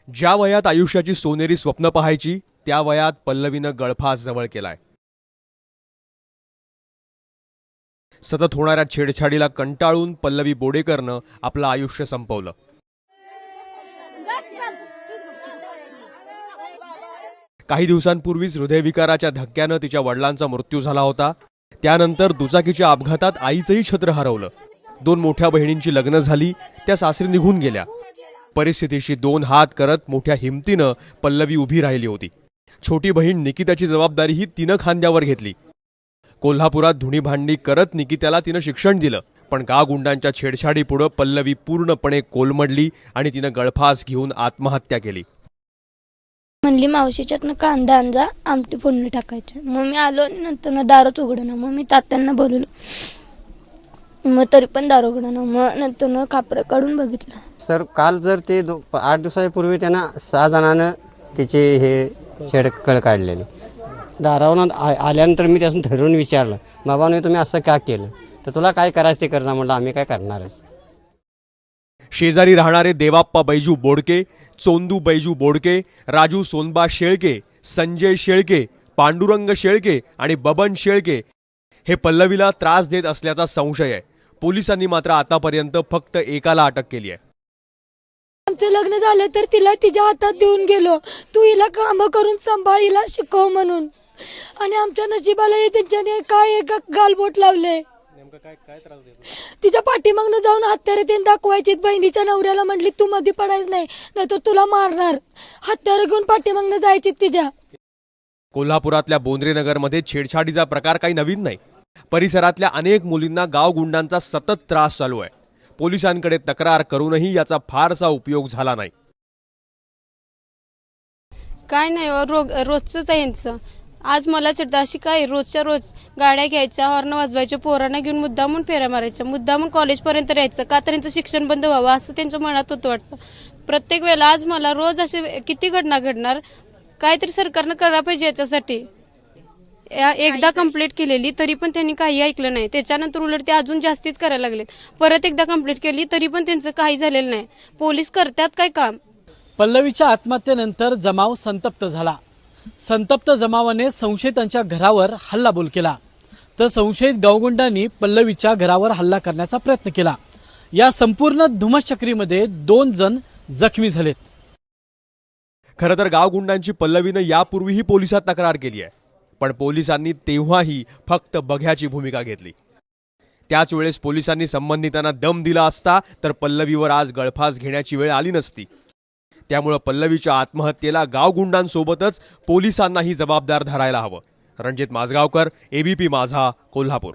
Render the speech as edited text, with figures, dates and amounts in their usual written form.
ज्या वयात आयुष्याची सोनेरी स्वप्न पाहायची त्या वयात पल्लवीनं गळफास जवळ केलाय। सतत होणाऱ्या छेडछाडीला कंटाळून पल्लवी बोडेकरनं आपलं आयुष्य संपवलं। काही दिवसांपूर्वीच हृदयविकाराच्या धक्क्यानं तिच्या वडिलांचा मृत्यू झाला होता। त्यानंतर दुचाकीच्या अपघातात आईचंही छत्र हरवलं। 2 मोठ्या बहिणींची लग्न झाली, त्या सासरी निघून गेल्या। परिस्थितीशी 2 हात करत मोठ्या हिमतीनं पल्लवी उभी राहिली होती। छोटी बहीण निकिताची जबाबदारीही तिनं खांद्यावर घेतली। कोल्हापुरात धुणी भांडी करत निकिताला तिनं शिक्षण दिलं, पण गाव गुंडांच्या छेडछाडीपुढे पल्लवी पूर्णपणे कोलमडली आणि तिनं गळफास घेऊन आत्महत्या केली। म्हणली मावशीच्यातनं कांदा आणजा, आमटी फोडणी टाकायची। मग मी आलो, नंतर दारच उघडणं। मग मी तात्यांना बोलवलं, मग तरी पण दार उघडणं। मग नंतर कापरं काढून बघितलं। सर काल जर ते 8 दिवसापूर्वी त्यांना 6 जणांना त्याचे हे छेडकळ काढलेले। दारावरून आल्यानंतर मी त्यासून धरून विचारलं, बाबांनो तुम्ही असं का केलं? तर तुला काय करायचं ते करणार म्हणलं, आम्ही काय करणारच। शेजारी राहणारे देवाप्पा बैजू बोडके, चोंदू बैजू बोडके, राजू सोनबा शेळके, संजय शेळके, पांडुरंग शेळके आणि बबन शेळके हे पल्लवीला त्रास देत असल्याचा संशय आहे। पोलिसांनी मात्र आतापर्यंत फक्त एकाला अटक केली आहे। आमचं लग्न झालं तर तिला तिच्या हातात देऊन गेलो, तू हिला कामं करून सांभाळ, हिला शिकव म्हणून। आणि आमच्या नशिबाला त्यांच्याने काय गालबोट लावले। तिच्या पाठीमागनं जाऊन हत्यारे त्यांनी दाखवायचे। बहिणीच्या नवऱ्याला म्हटली तू मध्ये पडायच नाही, नाहीतर तुला मारणार। हत्यारे घेऊन पाठीमागनं जायचे तिच्या। कोल्हापुरातल्या बोंद्रेनगरमध्ये छेडछाडीचा प्रकार काही नवीन नाही। परिसरातल्या अनेक मुलींना गाव गुंडांचा सतत त्रास चालू आहे। पोलिसांकडे तक्रार करूनही याचा फारसा उपयोग झाला नाही। काय नाही, रोजच आहे यांचं। आज मला चिडतं अशी काय, रोजच्या रोज गाड्या घ्यायच्या, हॉर्न वाजवायच्या, पोरांना घेऊन मुद्दामून फेऱ्या मारायच्या, मुद्दामून कॉलेजपर्यंत यायचं का तर यांचं शिक्षण बंद व्हावं असं त्यांच्या मनात होतं वाटतं। प्रत्येक वेळेला आज मला रोज असे किती घटना घडणार, काहीतरी सरकारनं करायला पाहिजे याच्यासाठी। एकदा कंप्लेंट केलेली तरी पण त्यांनी काही ऐकलं नाही। त्याच्यानंतर उलट ते अजून जास्तीच करायला लागलेत। परत एकदा कंप्लेंट केली तरी पण त्यांचं काही झालेलं नाही। पोलीस करतात काय काम? पल्लवीच्या आत्महत्येनंतर जमाव संतप्त झाला। संतप्त जमावाने संशयितांच्या घरावर हल्लाबोल केला, तर संशयित गावगुंडांनी पल्लवीच्या घरावर हल्ला करण्याचा प्रयत्न केला। या संपूर्ण धुमश्चक्रीमध्ये 2 जण जखमी झालेत। खरं तर गावगुंडांची पल्लवीनं यापूर्वीही पोलिसात तक्रार केली आहे, पण पोलिसांनी तेव्हाही फक्त बघ्याची भूमिका घेतली। त्याच वेळेस पोलिसांनी संबंधितांना दम दिला असता तर पल्लवीवर आज गळफास घेण्याची वेळ आली नसती। त्यामुळे पल्लवीच्या आत्महत्येला गावगुंडांसोबतच पोलिसांनाही जबाबदार धरायला हवं। रणजित माजगावकर, ABP माझा, कोल्हापूर।